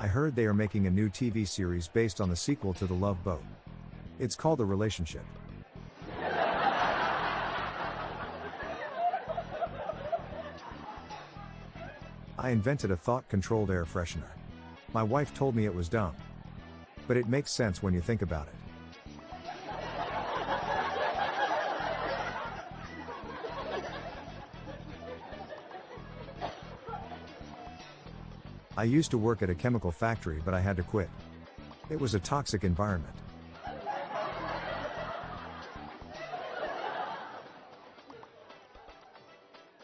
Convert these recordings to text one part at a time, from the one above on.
I heard they are making a new TV series based on the sequel to The Love Boat. It's called The Relationship. I invented a thought-controlled air freshener. My wife told me it was dumb. But it makes sense when you think about it. I used to work at a chemical factory, but I had to quit. It was a toxic environment.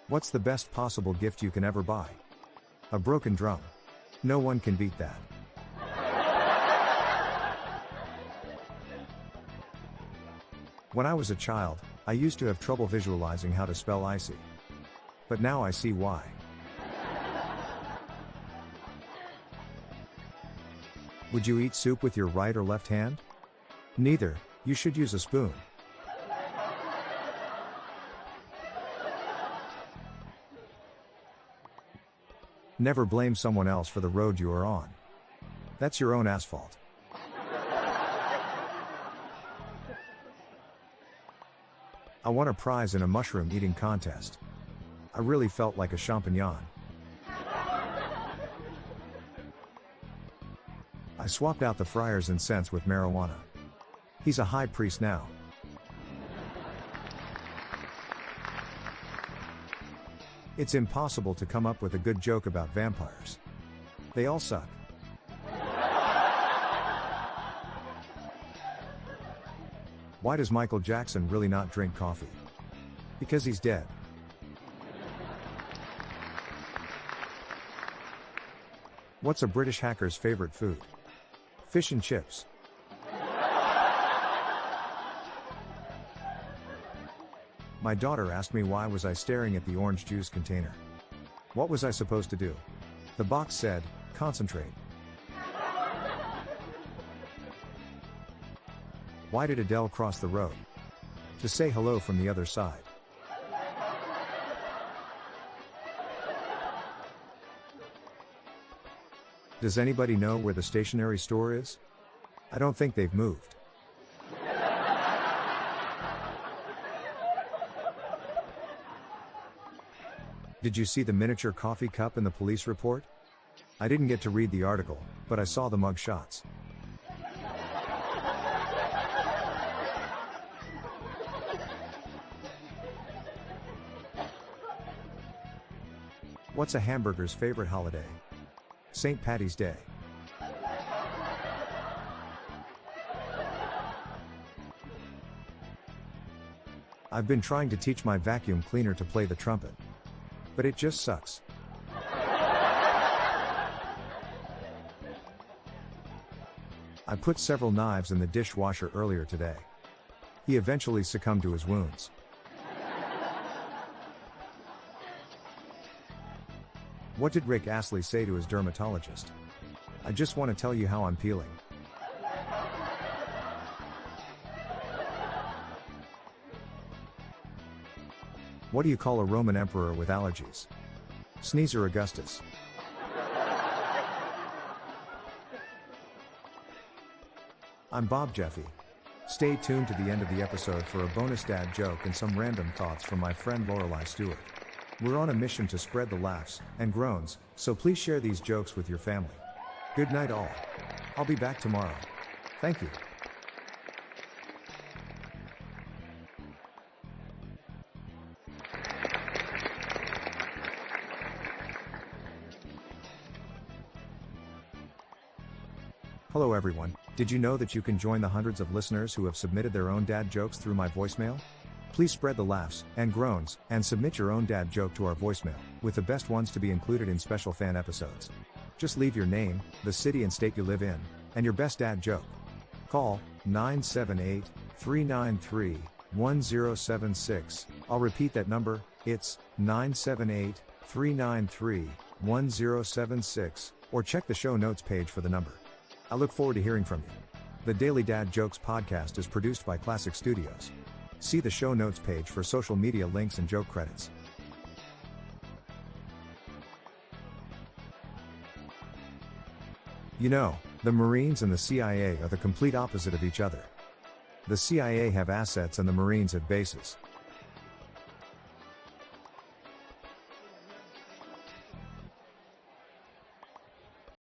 What's the best possible gift you can ever buy? A broken drum. No one can beat that. When I was a child, I used to have trouble visualizing how to spell icy. But now I see why. Would you eat soup with your right or left hand? Neither, you should use a spoon. Never blame someone else for the road you are on. That's your own asphalt. I won a prize in a mushroom eating contest. I really felt like a champignon. I swapped out the friar's incense with marijuana. He's a high priest now. It's impossible to come up with a good joke about vampires. They all suck. Why does Michael Jackson really not drink coffee? Because he's dead. What's a British hacker's favorite food? Fish and chips. My daughter asked me why was I staring at the orange juice container. What was I supposed to do? The box said, concentrate. Why did Adele cross the road? To say hello from the other side. Does anybody know where the stationery store is? I don't think they've moved. Did you see the miniature coffee cup in the police report? I didn't get to read the article, but I saw the mug shots. What's a hamburger's favorite holiday? St. Paddy's Day. I've been trying to teach my vacuum cleaner to play the trumpet. But it just sucks. I put several knives in the dishwasher earlier today. He eventually succumbed to his wounds. What did Rick Astley say to his dermatologist? I just want to tell you how I'm peeling. What do you call a Roman emperor with allergies? Sneezer Augustus. I'm Bob Jeffy. Stay tuned to the end of the episode for a bonus dad joke and some random thoughts from my friend Lorelei Stewart. We're on a mission to spread the laughs and groans, so please share these jokes with your family. Good night all. I'll be back tomorrow. Thank you. Hello everyone, did you know that you can join the hundreds of listeners who have submitted their own dad jokes through my voicemail? Please spread the laughs and groans and submit your own dad joke to our voicemail, with the best ones to be included in special fan episodes. Just leave your name, the city and state you live in, and your best dad joke. Call 978-393-1076. I'll repeat that number, it's 978-393-1076, or check the show notes page for the number. I look forward to hearing from you. The Daily Dad Jokes podcast is produced by Classic Studios. See the show notes page for social media links and joke credits. You know, the Marines and the CIA are the complete opposite of each other. The CIA have assets and the Marines have bases.